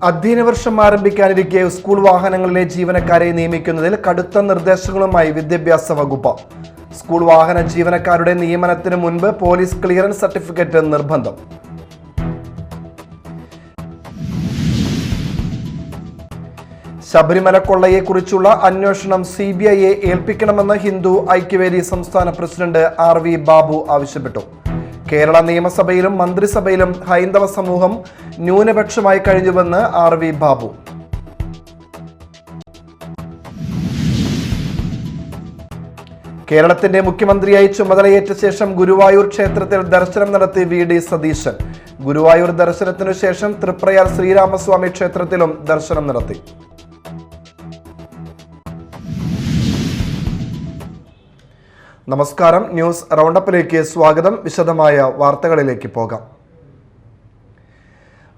അധ്യയന വർഷം ആരംഭിക്കാനിരിക്കെ സ്കൂൾ വാഹനങ്ങളിലെ ജീവനക്കാരെ നിയമിക്കുന്നതിൽ കടുത്ത നിർദ്ദേശങ്ങളുമായി വിദ്യാഭ്യാസ വകുപ്പ്. സ്കൂൾ വാഹന ജീവനക്കാരുടെ നിയമനത്തിന് മുൻപ് പോലീസ് ക്ലിയറൻസ് സർട്ടിഫിക്കറ്റ് നിർബന്ധം. ശബരിമല കൊള്ളയെക്കുറിച്ചുള്ള അന്വേഷണം CBIയെ ഏൽപ്പിക്കണമെന്ന് ഹിന്ദു ഐക്യവേദി സംസ്ഥാന പ്രസിഡന്റ് RV ബാബു ആവശ്യപ്പെട്ടു. കേരള നിയമസഭയിലും മന്ത്രിസഭയിലും ഹൈന്ദവ സമൂഹം ന്യൂനപക്ഷമായി കഴിഞ്ഞുവെന്ന് RV ബാബു. കേരളത്തിന്റെ മുഖ്യമന്ത്രിയായി ചുമതലയേറ്റ ശേഷം ഗുരുവായൂർ ക്ഷേത്രത്തിൽ ദർശനം നടത്തി VD സതീശൻ. ഗുരുവായൂർ ദർശനത്തിനു ശേഷം തൃപ്രയാർ ശ്രീരാമസ്വാമി ക്ഷേത്രത്തിലും ദർശനം നടത്തി. നമസ്കാരം, ന്യൂസ് റൗണ്ടപ്പിലേക്ക് സ്വാഗതം. വിശദമായ വാർത്തകളിലേക്ക് പോകാം.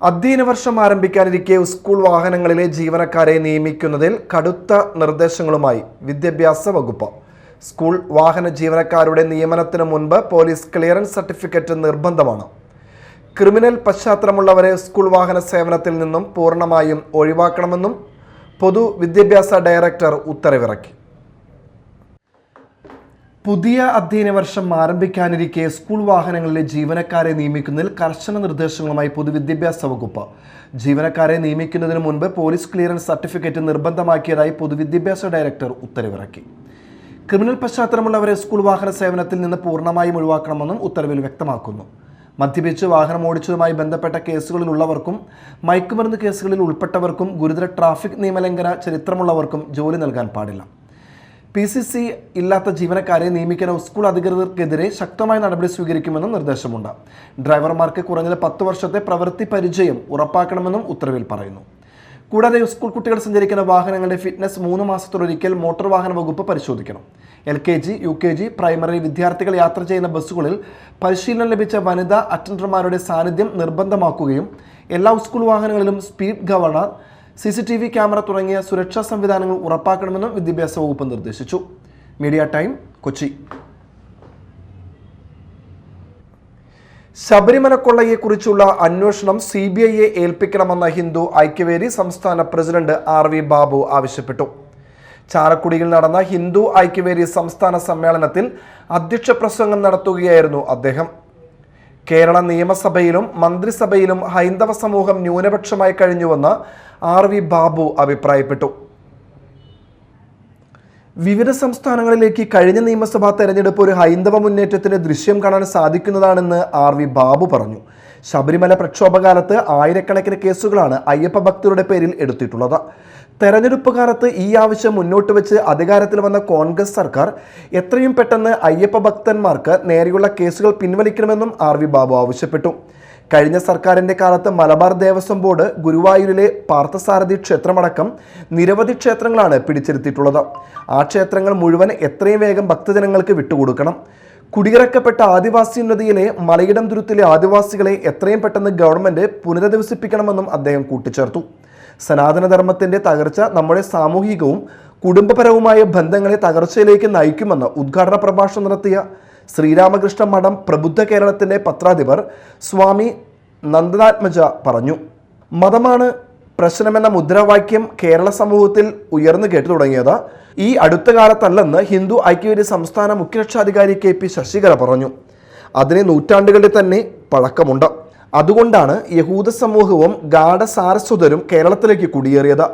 അധ്യയന വർഷം ആരംഭിക്കാനിരിക്കെ സ്കൂൾ വാഹനങ്ങളിലെ ജീവനക്കാരെ നിയമിക്കുന്നതിൽ കടുത്ത നിർദ്ദേശങ്ങളുമായി വിദ്യാഭ്യാസ വകുപ്പ്. സ്കൂൾ വാഹന ജീവനക്കാരുടെ നിയമനത്തിന് മുൻപ് പോലീസ് ക്ലിയറൻസ് സർട്ടിഫിക്കറ്റ് നിർബന്ധമാണ്. ക്രിമിനൽ പശ്ചാത്തലമുള്ളവരെ സ്കൂൾ വാഹന സേവനത്തിൽ നിന്നും പൂർണ്ണമായും ഒഴിവാക്കണമെന്നും പൊതുവിദ്യാഭ്യാസ ഡയറക്ടർ ഉത്തരവിറക്കി. പുതിയ അധ്യയന വർഷം ആരംഭിക്കാനിരിക്കെ സ്കൂൾ വാഹനങ്ങളിലെ ജീവനക്കാരെ നിയമിക്കുന്നതിൽ കർശന നിർദ്ദേശങ്ങളുമായി പൊതുവിദ്യാഭ്യാസ വകുപ്പ്. ജീവനക്കാരെ നിയമിക്കുന്നതിന് മുൻപ് പോലീസ് ക്ലിയറൻസ് സർട്ടിഫിക്കറ്റ് നിർബന്ധമാക്കിയതായി പൊതുവിദ്യാഭ്യാസ ഡയറക്ടർ ഉത്തരവിറക്കി. ക്രിമിനൽ പശ്ചാത്തലമുള്ളവരെ സ്കൂൾ വാഹന സേവനത്തിൽ നിന്ന് പൂർണ്ണമായും ഒഴിവാക്കണമെന്നും ഉത്തരവിൽ വ്യക്തമാക്കുന്നു. മദ്യപിച്ച് വാഹനം ഓടിച്ചതുമായി ബന്ധപ്പെട്ട കേസുകളിലുള്ളവർക്കും മയക്കുമരുന്ന് കേസുകളിൽ ഉൾപ്പെട്ടവർക്കും ഗുരുതര ട്രാഫിക് നിയമലംഘന ചരിത്രമുള്ളവർക്കും ജോലി നൽകാൻ പാടില്ല. PCC ഇല്ലാത്ത ജീവനക്കാരെ നിയമിക്കുന്ന സ്കൂൾ അധികൃതർക്കെതിരെ ശക്തമായ നടപടി സ്വീകരിക്കുമെന്നും നിർദ്ദേശമുണ്ട്. ഡ്രൈവർമാർക്ക് കുറഞ്ഞത് 10 വർഷത്തെ പ്രവൃത്തി പരിചയം ഉറപ്പാക്കണമെന്നും ഉത്തരവിൽ പറയുന്നു. കൂടാതെ സ്കൂൾ കുട്ടികൾ സഞ്ചരിക്കുന്ന വാഹനങ്ങളുടെ ഫിറ്റ്നസ് 3 മാസത്തിലൊരിക്കൽ മോട്ടോർ വാഹന വകുപ്പ് പരിശോധിക്കണം. LKG, UKG, പ്രൈമറി വിദ്യാർത്ഥികൾ യാത്ര ചെയ്യുന്ന ബസ്സുകളിൽ പരിശീലനം ലഭിച്ച വനിതാ അറ്റൻഡർമാരുടെ സാന്നിധ്യം നിർബന്ധമാക്കുകയും എല്ലാ സ്കൂൾ വാഹനങ്ങളിലും സ്പീഡ് ഗവർണർ, CCTV ക്യാമറ തുടങ്ങിയ സുരക്ഷാ സംവിധാനങ്ങൾ ഉറപ്പാക്കണമെന്നും വിദ്യാഭ്യാസ വകുപ്പ് നിർദ്ദേശിച്ചു. Media time, Kochi. ശബരിമല കൊള്ളയെക്കുറിച്ചുള്ള അന്വേഷണം CBIയെ ഏൽപ്പിക്കണമെന്ന ഹിന്ദു ഐക്യവേദി സംസ്ഥാന പ്രസിഡന്റ് RV ബാബു ആവശ്യപ്പെട്ടു. ചാലക്കുടിയിൽ നടന്ന ഹിന്ദു ഐക്യവേദി സംസ്ഥാന സമ്മേളനത്തിൽ അധ്യക്ഷ പ്രസംഗം നടത്തുകയായിരുന്നു അദ്ദേഹം. കേരള നിയമസഭയിലും മന്ത്രിസഭയിലും ഹൈന്ദവ സമൂഹം ന്യൂനപക്ഷമായി കഴിഞ്ഞുവെന്ന് RV ബാബു അഭിപ്രായപ്പെട്ടു. വിവിധ സംസ്ഥാനങ്ങളിലേക്ക് കഴിഞ്ഞ നിയമസഭാ തെരഞ്ഞെടുപ്പ് ഒരു ഹൈന്ദവ മുന്നേറ്റത്തിന്റെ ദൃശ്യം കാണാൻ സാധിക്കുന്നതാണെന്ന് RV ബാബു പറഞ്ഞു. ശബരിമല പ്രക്ഷോഭകാലത്ത് ആയിരക്കണക്കിന് കേസുകളാണ് അയ്യപ്പ ഭക്തരുടെ പേരിൽ എടുത്തിട്ടുള്ളത്. തെരഞ്ഞെടുപ്പ് കാലത്ത് ഈ ആവശ്യം മുന്നോട്ട് വെച്ച് അധികാരത്തിൽ വന്ന കോൺഗ്രസ് സർക്കാർ എത്രയും പെട്ടെന്ന് അയ്യപ്പ ഭക്തന്മാർക്ക് നേരെയുള്ള കേസുകൾ പിൻവലിക്കണമെന്നും RV ബാബു ആവശ്യപ്പെട്ടു. കഴിഞ്ഞ സർക്കാരിൻ്റെ കാലത്ത് മലബാർ ദേവസ്വം ബോർഡ് ഗുരുവായൂരിലെ പാർത്ഥസാരഥി ക്ഷേത്രമടക്കം നിരവധി ക്ഷേത്രങ്ങളാണ് പിടിച്ചെടുത്തിട്ടുള്ളത്. ആ ക്ഷേത്രങ്ങൾ മുഴുവൻ എത്രയും വേഗം ഭക്തജനങ്ങൾക്ക് വിട്ടുകൊടുക്കണം. കുടിയിറക്കപ്പെട്ട ആദിവാസിയുന്നതിയിലെ മലയിടം തുരുത്തിലെ ആദിവാസികളെ എത്രയും പെട്ടെന്ന് ഗവൺമെൻറ് പുനരധിവസിപ്പിക്കണമെന്നും അദ്ദേഹം കൂട്ടിച്ചേർത്തു. സനാതനധർമ്മത്തിൻ്റെ തകർച്ച നമ്മുടെ സാമൂഹികവും കുടുംബപരവുമായ ബന്ധങ്ങളെ തകർച്ചയിലേക്ക് നയിക്കുമെന്ന് ഉദ്ഘാടന പ്രഭാഷണം നടത്തിയ ശ്രീരാമകൃഷ്ണ മഠം പ്രബുദ്ധ കേരളത്തിൻ്റെ പത്രാധിപർ സ്വാമി നന്ദനാത്മജ പറഞ്ഞു. മതമാണ് പ്രശ്നമെന്ന മുദ്രാവാക്യം കേരള സമൂഹത്തിൽ ഉയർന്നു കേട്ടു തുടങ്ങിയത് ഈ അടുത്ത കാലത്തല്ലെന്ന് ഹിന്ദു ഐക്യവേദി സംസ്ഥാന മുഖ്യരക്ഷാധികാരി KP ശശികല പറഞ്ഞു. അതിന് നൂറ്റാണ്ടുകളുടെ തന്നെ പഴക്കമുണ്ട്. അതുകൊണ്ടാണ് യഹൂദ സമൂഹവും ഗാഢസാരസ്വതരും കേരളത്തിലേക്ക് കുടിയേറിയത്.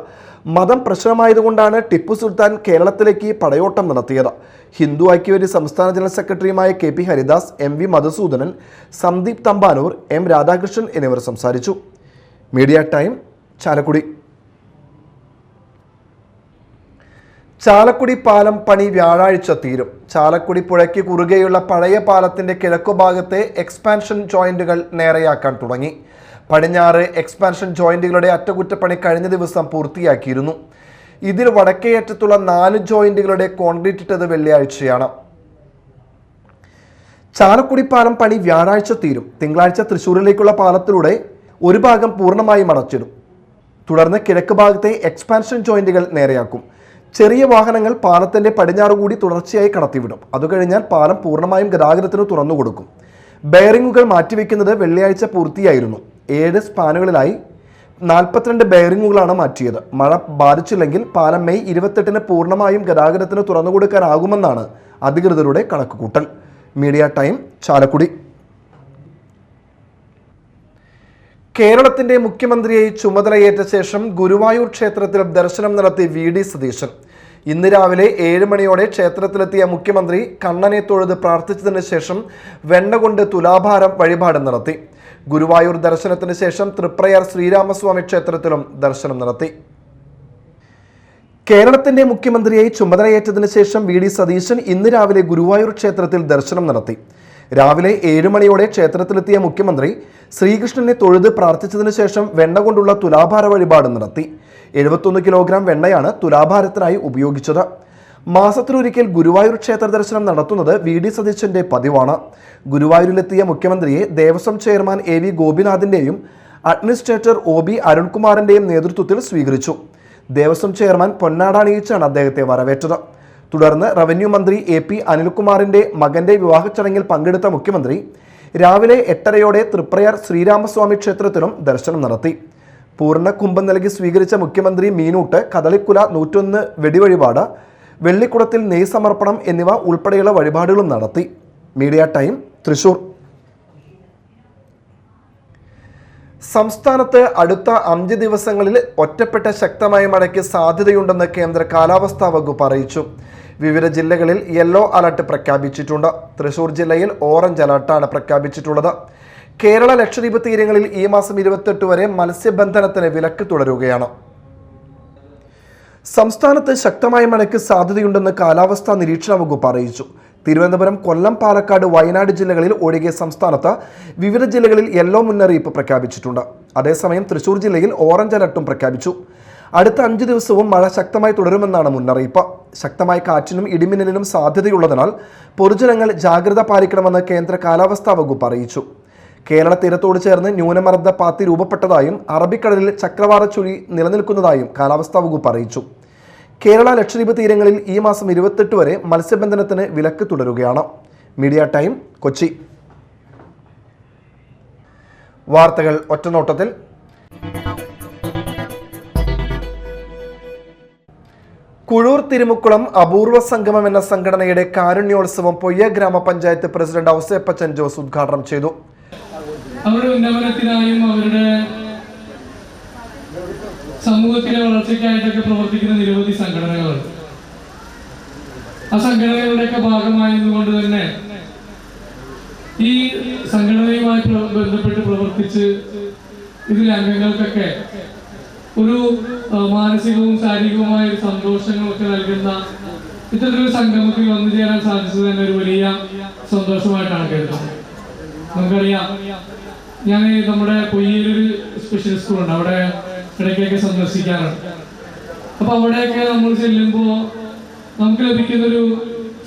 മതം പ്രശ്നമായതുകൊണ്ടാണ് ടിപ്പു സുൽത്താൻ കേരളത്തിലേക്ക് പടയോട്ടം നടത്തിയത്. ഹിന്ദു ഐക്യവേദി സംസ്ഥാന ജനറൽ സെക്രട്ടറിയുമായ KP Haridas, MV Madhusoodanan, Sandeep Thampanoor, M Radhakrishnan എന്നിവർ സംസാരിച്ചു. Media time, Chalakudy. ചാലക്കുടി പാലം പണി വ്യാഴാഴ്ച തീരും. ചാലക്കുടി പുഴയ്ക്ക് കുറുകെയുള്ള പഴയ പാലത്തിന്റെ കിഴക്കുഭാഗത്തെ എക്സ്പാൻഷൻ ജോയിന്റുകൾ നേരെയാക്കാൻ തുടങ്ങി. പടിഞ്ഞാറ് എക്സ്പാൻഷൻ ജോയിന്റുകളുടെ അറ്റകുറ്റപ്പണി കഴിഞ്ഞ ദിവസം പൂർത്തിയാക്കിയിരുന്നു. ഇതിൽ വടക്കേയറ്റത്തുള്ള 4 ജോയിന്റുകളുടെ കോൺക്രീറ്റ് ഇട്ടത് വെള്ളിയാഴ്ചയാണ്. ചാലക്കുടി പാലം പണി വ്യാഴാഴ്ച തീരും. തിങ്കളാഴ്ച തൃശ്ശൂരിലേക്കുള്ള പാലത്തിലൂടെ ഒരു ഭാഗം പൂർണ്ണമായും അടച്ചിടും. തുടർന്ന് കിഴക്ക് ഭാഗത്തെ എക്സ്പാൻഷൻ ജോയിന്റുകൾ നേരെയാക്കും. ചെറിയ വാഹനങ്ങൾ പാലത്തിന്റെ പടിഞ്ഞാറ് കൂടി തുടർച്ചയായി കടത്തിവിടും. അതുകഴിഞ്ഞാൽ പാലം പൂർണ്ണമായും ഗതാഗതത്തിന് തുറന്നുകൊടുക്കും. ബെയറിങ്ങുകൾ മാറ്റിവെക്കുന്നത് വെള്ളിയാഴ്ച പൂർത്തിയായിരുന്നു. 7 സ്പാനുകളിലായി 42 ബെയറിങ്ങുകളാണ് മാറ്റിയത്. മഴ ബാധിച്ചില്ലെങ്കിൽ പാലം മെയ് 28-ന് പൂർണ്ണമായും ഗതാഗതത്തിന് തുറന്നുകൊടുക്കാനാകുമെന്നാണ് അധികൃതരുടെ കണക്കുകൂട്ടൽ. Media time, Chalakudy. കേരളത്തിന്റെ മുഖ്യമന്ത്രിയായി ചുമതലയേറ്റ ശേഷം ഗുരുവായൂർ ക്ഷേത്രത്തിൽ ദർശനം നടത്തി VD സതീശൻ. ഇന്ന് രാവിലെ 7 മണിയോടെ ക്ഷേത്രത്തിലെത്തിയ മുഖ്യമന്ത്രി കണ്ണനെ തൊഴുത് പ്രാർത്ഥിച്ചതിന് ശേഷം വെണ്ണ കൊണ്ട് തുലാഭാരം വഴിപാട് നടത്തി. ഗുരുവായൂർ ദർശനത്തിന് ശേഷം തൃപ്രയാർ ശ്രീരാമസ്വാമി ക്ഷേത്രത്തിലും ദർശനം നടത്തി. കേരളത്തിന്റെ മുഖ്യമന്ത്രിയായി ചുമതലയേറ്റതിനു ശേഷം VD സതീശൻ ഇന്ന് രാവിലെ ഗുരുവായൂർ ക്ഷേത്രത്തിൽ ദർശനം നടത്തി. രാവിലെ 7 മണിയോടെ ക്ഷേത്രത്തിലെത്തിയ മുഖ്യമന്ത്രി ശ്രീകൃഷ്ണനെ തൊഴുത് പ്രാർത്ഥിച്ചതിനു ശേഷം വെണ്ണ കൊണ്ടുള്ള തുലാഭാര വഴിപാട് നടത്തി. 71 കിലോഗ്രാം വെണ്ണയാണ് തുലാഭാരത്തിനായി ഉപയോഗിച്ചത്. മാസത്തിലൊരിക്കൽ ഗുരുവായൂർ ക്ഷേത്ര ദർശനം നടത്തുന്നത് VD സതീശന്റെ പതിവാണ്. ഗുരുവായൂരിലെത്തിയ മുഖ്യമന്ത്രിയെ ദേവസ്വം ചെയർമാൻ AV ഗോപിനാഥിന്റെയും അഡ്മിനിസ്ട്രേറ്റർ OB അരുൺകുമാറിന്റെയും നേതൃത്വത്തിൽ സ്വീകരിച്ചു. ദേവസ്വം ചെയർമാൻ പൊന്നാട അണിയിച്ചാണ് അദ്ദേഹത്തെ വരവേറ്റത്. തുടർന്ന് റവന്യൂ മന്ത്രി AP അനിൽകുമാറിന്റെ മകന്റെ വിവാഹ ചടങ്ങിൽ പങ്കെടുത്ത മുഖ്യമന്ത്രി രാവിലെ 8:30യോടെ തൃപ്രയാർ ശ്രീരാമസ്വാമി ക്ഷേത്രത്തിലും ദർശനം നടത്തി. പൂർണ്ണ കുംഭം നൽകി സ്വീകരിച്ച മുഖ്യമന്ത്രി മീനൂട്ട്, കദളിക്കുല, 101 വെടിവഴിപാട്, വെള്ളിക്കുടത്തിൽ നെയ് സമർപ്പണം എന്നിവ ഉൾപ്പെടെയുള്ള വഴിപാടുകളും നടത്തി. Media time, Thrissur. സംസ്ഥാനത്ത് അടുത്ത 5 ദിവസങ്ങളിൽ ഒറ്റപ്പെട്ട ശക്തമായ മഴയ്ക്ക് സാധ്യതയുണ്ടെന്ന് കേന്ദ്ര കാലാവസ്ഥാ വകുപ്പ് അറിയിച്ചു. വിവിധ ജില്ലകളിൽ യെല്ലോ അലർട്ട് പ്രഖ്യാപിച്ചിട്ടുണ്ട്. തൃശൂർ ജില്ലയിൽ ഓറഞ്ച് അലർട്ടാണ് പ്രഖ്യാപിച്ചിട്ടുള്ളത്. കേരള ലക്ഷദ്വീപ് തീരങ്ങളിൽ ഈ മാസം 28 വരെ മത്സ്യബന്ധനത്തിന് വിലക്ക് തുടരുകയാണ്. സംസ്ഥാനത്ത് ശക്തമായ മഴയ്ക്ക് സാധ്യതയുണ്ടെന്ന് കാലാവസ്ഥാ നിരീക്ഷണ വകുപ്പ് അറിയിച്ചു. തിരുവനന്തപുരം, കൊല്ലം, പാലക്കാട്, വയനാട് ജില്ലകളിൽ ഒഴികെ സംസ്ഥാനത്ത് വിവിധ ജില്ലകളിൽ യെല്ലോ മുന്നറിയിപ്പ് പ്രഖ്യാപിച്ചിട്ടുണ്ട്. അതേസമയം തൃശൂർ ജില്ലയിൽ ഓറഞ്ച് അലർട്ടും പ്രഖ്യാപിച്ചു. അടുത്ത 5 ദിവസവും മഴ ശക്തമായി തുടരുമെന്നാണ് മുന്നറിയിപ്പ്. ശക്തമായ കാറ്റിനും ഇടിമിന്നലിനും സാധ്യതയുള്ളതിനാൽ പൊതുജനങ്ങൾ ജാഗ്രത പാലിക്കണമെന്ന് കേന്ദ്ര കാലാവസ്ഥാ വകുപ്പ് അറിയിച്ചു. കേരള തീരത്തോട് ചേർന്ന് ന്യൂനമർദ്ദ പാത്തി രൂപപ്പെട്ടതായും അറബിക്കടലിൽ ചക്രവാത ചുഴി നിലനിൽക്കുന്നതായും കാലാവസ്ഥാ വകുപ്പ് അറിയിച്ചു. കേരള ലക്ഷദ്വീപ് തീരങ്ങളിൽ ഈ മാസം 28 വരെ മത്സ്യബന്ധനത്തിന് വിലക്ക് തുടരുകയാണ്. Media time, Kochi. വാർത്തകൾ ഒറ്റനോട്ടത്തിൽ. കുഴൂർ തിരുമുക്കുളം അപൂർവ സംഗമം എന്ന സംഘടനയുടെ കാരുണ്യോത്സവം പൊയ്യ ഗ്രാമപഞ്ചായത്ത് പ്രസിഡന്റ് ഔസേപ്പച്ചൻ ജോസ് ഉദ്ഘാടനം ചെയ്തു. അവരുടെ ഉന്നമനത്തിനായും അവരുടെ സമൂഹത്തിലെ വളർച്ചയ്ക്കായിട്ടൊക്കെ പ്രവർത്തിക്കുന്ന നിരവധി സംഘടനകളുണ്ട്. ആ സംഘടനകളുടെയൊക്കെ ഭാഗമായതുകൊണ്ട് തന്നെ ഈ സംഘടനയുമായി ബന്ധപ്പെട്ട് പ്രവർത്തിച്ച് ഇതിലെ അംഗങ്ങൾക്കൊക്കെ ഒരു മാനസികവും ശാരീരികവുമായ ഒരു സന്തോഷങ്ങളൊക്കെ നൽകുന്ന ഇത്തരത്തിലൊരു സംഗമത്തിൽ വന്നു ചേരാൻ സാധിച്ചത് തന്നെ ഒരു വലിയ സന്തോഷമായിട്ടാണ് കരുതുന്നത്. നമുക്കറിയാം, ഞാൻ നമ്മുടെ പൊയ്യയിലൊരു സ്പെഷ്യൽ സ്കൂളുണ്ട്, അവിടെ ഇടയ്ക്കൊക്കെ സന്ദർശിക്കാറുണ്ട്. അപ്പൊ അവിടെയൊക്കെ നമ്മൾ ചെല്ലുമ്പോൾ നമുക്ക് ലഭിക്കുന്നൊരു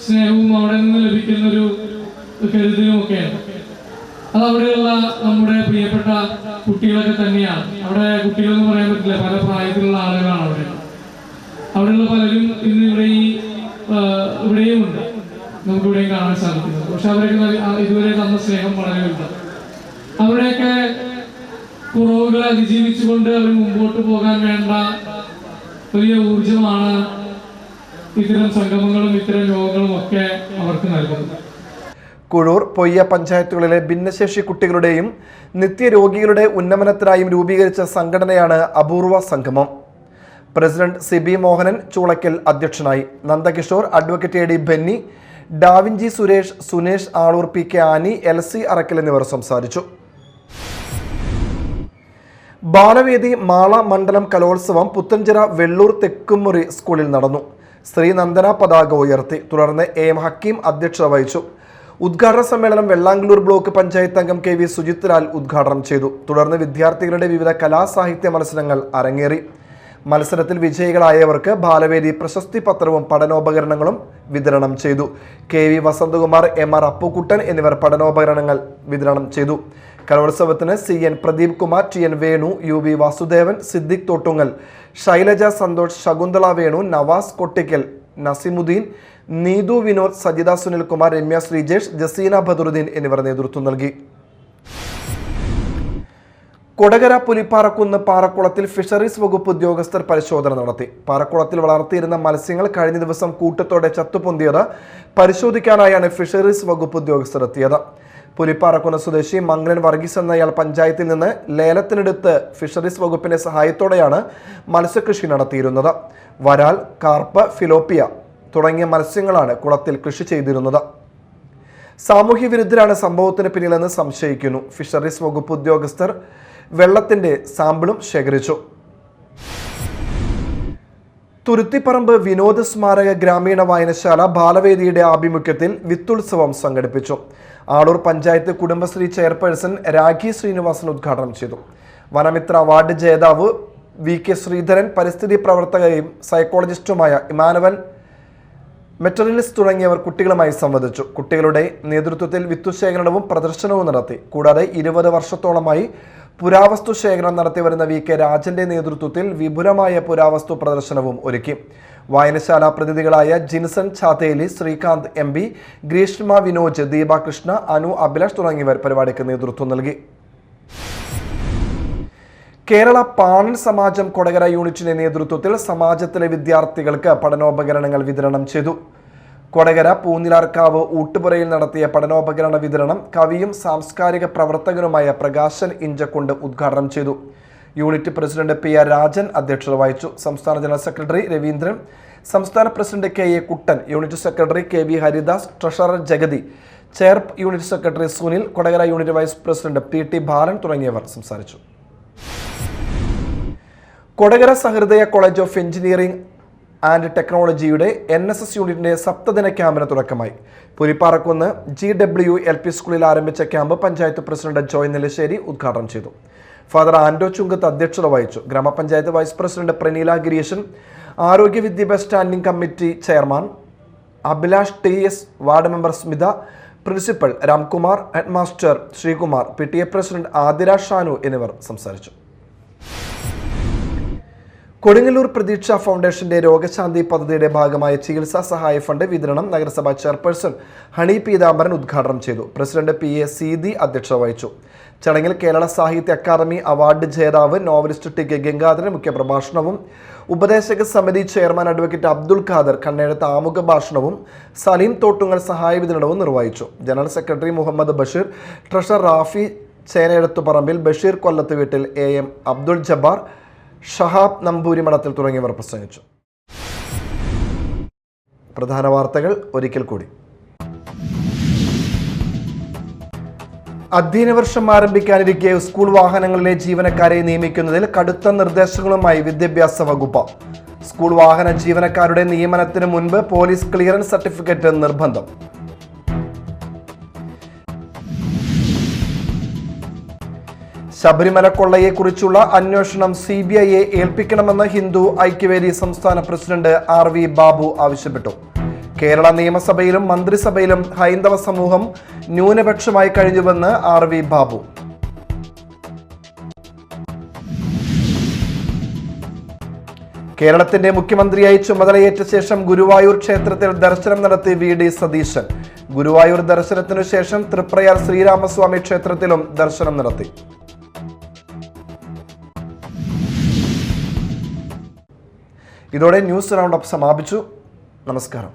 സ്നേഹവും അവിടെ നിന്ന് ലഭിക്കുന്നൊരു കരുതലും ഒക്കെയാണ്. അത് അവിടെയുള്ള നമ്മുടെ പ്രിയപ്പെട്ട കുട്ടികളൊക്കെ തന്നെയാണ്. അവിടെ കുട്ടികളെന്ന് പറയാൻ പറ്റില്ല, പല പ്രായത്തിലുള്ള ആളുകളാണ് അവിടെയുള്ള പലരും ഇന്ന് ഇവിടെയും ഉണ്ട്, നമുക്കിവിടെയും കാണാൻ സാധിക്കുന്നത്. പക്ഷെ അവരൊക്കെ ഇതുവരെ തന്ന സ്നേഹം വളരെ വലുതാണ്. അവിടെയൊക്കെ കുറവുകളെ അതിജീവിച്ചുകൊണ്ട് അവർ മുമ്പോട്ട് പോകാൻ വേണ്ട വലിയ ഊർജമാണ് ഇത്തരം സംഗമങ്ങളും ഇത്തരം യോഗങ്ങളും ഒക്കെ അവർക്ക് നൽകുന്നത്. കുഴൂർ, പൊയ്യ പഞ്ചായത്തുകളിലെ ഭിന്നശേഷി കുട്ടികളുടെയും നിത്യരോഗികളുടെ ഉന്നമനത്തിനായും രൂപീകരിച്ച സംഘടനയാണ് അപൂർവ സംഗമം. പ്രസിഡന്റ് CB മോഹനൻ ചൂളയ്ക്കൽ അധ്യക്ഷനായി. Nandakishore, advocate AD Benny, da Vinci Suresh, Sunesh Aloor, PK Annie, LC Arakkal എന്നിവർ സംസാരിച്ചു. ബാലവേദി മാള മണ്ഡലം കലോത്സവം പുത്തഞ്ചിറ വെള്ളൂർ തെക്കുമുറി സ്കൂളിൽ നടന്നു. ശ്രീ നന്ദന പതാക ഉയർത്തി. തുടർന്ന് AM ഹക്കീം അധ്യക്ഷത വഹിച്ചു. ഉദ്ഘാടന സമ്മേളനം വെള്ളാങ്കല്ലൂർ ബ്ലോക്ക് പഞ്ചായത്ത് അംഗം KV സുജിത് ലാൽ ഉദ്ഘാടനം ചെയ്തു. തുടർന്ന് വിദ്യാർത്ഥികളുടെ വിവിധ കലാസാഹിത്യ മത്സരങ്ങൾ അരങ്ങേറി. മത്സരത്തിൽ വിജയികളായവർക്ക് ബാലവേദി പ്രശസ്തി പത്രവും പഠനോപകരണങ്ങളും വിതരണം ചെയ്തു. KV വസന്തകുമാർ, MR അപ്പുക്കുട്ടൻ എന്നിവർ പഠനോപകരണങ്ങൾ വിതരണം ചെയ്തു. കലോത്സവത്തിന് CN Pradeep Kumar, TN Venu, UV Vasudevan, Siddique Thottungal, Shailaja Santhosh, Shakuntala Venu, Nawaz Kottikkal, Nasimuddin, Neethu Vinod, Sajitha Sunilkumar, Ramya Sreejesh, Jaseena Badaruddin എന്നിവർ നേതൃത്വം നൽകി. കൊടകര പുലിപ്പാറക്കുന്ന് പാറക്കുളത്തിൽ ഫിഷറീസ് വകുപ്പ് ഉദ്യോഗസ്ഥർ പരിശോധന നടത്തി. പാറക്കുളത്തിൽ വളർത്തിയിരുന്ന മത്സ്യങ്ങൾ കഴിഞ്ഞ ദിവസം കൂട്ടത്തോടെ ചത്തുപൊന്തിയത് പരിശോധിക്കാനായാണ് ഫിഷറീസ് വകുപ്പ് ഉദ്യോഗസ്ഥർ എത്തിയത്. പുലിപ്പാറക്കുന്ന് സ്വദേശി മംഗലൻ വർഗീസ് എന്നയാൾ പഞ്ചായത്തിൽ നിന്ന് ലേലത്തിനെടുത്ത് ഫിഷറീസ് വകുപ്പിന്റെ സഹായത്തോടെയാണ് മത്സ്യകൃഷി നടത്തിയിരുന്നത്. വരാൽ, കാർപ്പ്, ഫിലോപ്പിയ തുടങ്ങിയ മത്സ്യങ്ങളാണ് കുളത്തിൽ കൃഷി ചെയ്തിരുന്നത്. സാമൂഹ്യ വിരുദ്ധരാണ് സംഭവത്തിന് പിന്നിലെന്ന് സംശയിക്കുന്നു. ഫിഷറീസ് വകുപ്പ് ഉദ്യോഗസ്ഥർ വെള്ളത്തിന്റെ സാമ്പിളും ശേഖരിച്ചു. തുരുത്തിപ്പറമ്പ് വിനോദ സ്മാരക ഗ്രാമീണ വായനശാല ബാലവേദിയുടെ ആഭിമുഖ്യത്തിൽ വിത്തുത്സവം സംഘടിപ്പിച്ചു. ആളൂർ പഞ്ചായത്ത് കുടുംബശ്രീ ചെയർപേഴ്സൺ രാഖി ശ്രീനിവാസൻ ഉദ്ഘാടനം ചെയ്തു. വനമിത്ര അവാർഡ് ജേതാവ് VK ശ്രീധരൻ, പരിസ്ഥിതി പ്രവർത്തകയും സൈക്കോളജിസ്റ്റുമായ ഇമാനുവൽ മെറ്ററിലിസ്റ്റ് തുടങ്ങിയവർ കുട്ടികളുമായി സംവദിച്ചു. കുട്ടികളുടെ നേതൃത്വത്തിൽ വിത്തുശേഖരണവും പ്രദർശനവും നടത്തി. കൂടാതെ 20 വർഷത്തോളമായി പുരാവസ്തു ശേഖരണം നടത്തി വരുന്ന VK രാജന്റെ നേതൃത്വത്തിൽ വിപുലമായ പുരാവസ്തു പ്രദർശനവും ഒരുക്കി. വായനശാല പ്രതിനിധികളായ ജിൻസൺ ചാത്തേലി, ശ്രീകാന്ത് MB, ഗ്രീഷ്മ വിനോജ്, ദീപ കൃഷ്ണ, അനു അഭിലാഷ് തുടങ്ങിയവർ പരിപാടിക്ക് നേതൃത്വം നൽകി. കേരള പാണൻ സമാജം കൊടകര യൂണിറ്റിന്റെ നേതൃത്വത്തിൽ സമാജത്തിലെ വിദ്യാർത്ഥികൾക്ക് പഠനോപകരണങ്ങൾ വിതരണം ചെയ്തു. കൊടകര പൂനിലാർക്കാവ് ഊട്ടുപുരയിൽ നടത്തിയ പഠനോപകരണ വിതരണം കവിയും സാംസ്കാരിക പ്രവർത്തകനുമായ പ്രകാശൻ ഇഞ്ചക്കുണ്ട് ഉദ്ഘാടനം ചെയ്തു. യൂണിറ്റ് പ്രസിഡന്റ് PR രാജൻ അധ്യക്ഷത വഹിച്ചു. സംസ്ഥാന ജനറൽ സെക്രട്ടറി രവീന്ദ്രൻ, സംസ്ഥാന president KA Kuttan, unit secretary KB Haridas, treasurer Jagathy, unit secretary Sunil, Kodakara unit vice president PT Balan തുടങ്ങിയവർ സംസാരിച്ചു. Kodakara Sahrudaya college of engineering and ടെക്നോളജിയുടെ NSS യൂണിറ്റിന്റെ സപ്തദിന ക്യാമ്പിന് തുടക്കമായി. പുലിപ്പാറക്കുന്ന് GW LP സ്കൂളിൽ ആരംഭിച്ച ക്യാമ്പ് പഞ്ചായത്ത് പ്രസിഡന്റ് ജോയ് നെല്ലശ്ശേരി ഉദ്ഘാടനം ചെയ്തു. ഫാദർ ആൻഡോ ചുങ്കത്ത് അധ്യക്ഷത വഹിച്ചു. ഗ്രാമപഞ്ചായത്ത് വൈസ് പ്രസിഡന്റ് പ്രനീല ഗിരീശൻ, ആരോഗ്യ വിദ്യാഭ്യാസ standing committee chairman Abhilash TS, ward member Smitha, principal Ramkumar, headmaster Sreekumar, PTA president Athira Shanu എന്നിവർ സംസാരിച്ചു. കൊടുങ്ങല്ലൂർ പ്രതീക്ഷ ഫൗണ്ടേഷന്റെ രോഗശാന്തി പദ്ധതിയുടെ ഭാഗമായ ചികിത്സാ സഹായ ഫണ്ട് വിതരണം നഗരസഭാ ചെയർപേഴ്സൺ ഹണി പീതാംബരൻ ഉദ്ഘാടനം ചെയ്തു. പ്രസിഡന്റ് PA സീതി അധ്യക്ഷത വഹിച്ചു. ചടങ്ങിൽ കേരള സാഹിത്യ അക്കാദമി അവാർഡ് ജേതാവ് നോവലിസ്റ്റ് TK ഗംഗാധരൻ മുഖ്യപ്രഭാഷണവും ഉപദേശക സമിതി ചെയർമാൻ അഡ്വക്കേറ്റ് അബ്ദുൽ ഖാദർ കണ്ണേഴത്ത് ആമുഖ ഭാഷണവും സലീം തോട്ടുങ്ങൽ സഹായ വിതരണവും നിർവഹിച്ചു. General secretary Muhammad Basheer, treasurer Rafi Chenayeduthuparambil, Basheer കൊല്ലത്ത് വീട്ടിൽ, AM അബ്ദുൽ ജബ്ബാർ, ഷഹാബ് നമ്പൂരി മഠത്തിൽ തുടങ്ങിയവർ പ്രസംഗിച്ചു. പ്രധാന വാർത്തകൾ ഒരിക്കൽ കൂടി. അധ്യയന വർഷം ആരംഭിക്കാനിരിക്കെ സ്കൂൾ വാഹനങ്ങളിലെ ജീവനക്കാരെ നിയമിക്കുന്നതിൽ കടുത്ത നിർദ്ദേശങ്ങളുമായി വിദ്യാഭ്യാസ വകുപ്പ്. സ്കൂൾ വാഹന ജീവനക്കാരുടെ നിയമനത്തിന് മുൻപ് പോലീസ് ക്ലിയറൻസ് സർട്ടിഫിക്കറ്റ് നിർബന്ധം. ശബരിമല കൊള്ളയെക്കുറിച്ചുള്ള അന്വേഷണം CBIയെ ഏൽപ്പിക്കണമെന്ന് ഹിന്ദു ഐക്യവേദി സംസ്ഥാന പ്രസിഡന്റ് RV ബാബു ആവശ്യപ്പെട്ടു. കേരള നിയമസഭയിലും മന്ത്രിസഭയിലും ഹൈന്ദവ സമൂഹം ന്യൂനപക്ഷമായി കഴിഞ്ഞുവെന്ന് RV ബാബു. കേരളത്തിന്റെ മുഖ്യമന്ത്രിയായി ചുമതലയേറ്റ ശേഷം ഗുരുവായൂർ ക്ഷേത്രത്തിൽ ദർശനം നടത്തി VD സതീശൻ. ഗുരുവായൂർ ദർശനത്തിനു ശേഷം തൃപ്രയാർ ശ്രീരാമസ്വാമി ക്ഷേത്രത്തിലും ദർശനം നടത്തി. ഇതോടെ ന്യൂസ് റൗണ്ട് അപ്പ് സമാപിച്ചു. നമസ്കാരം.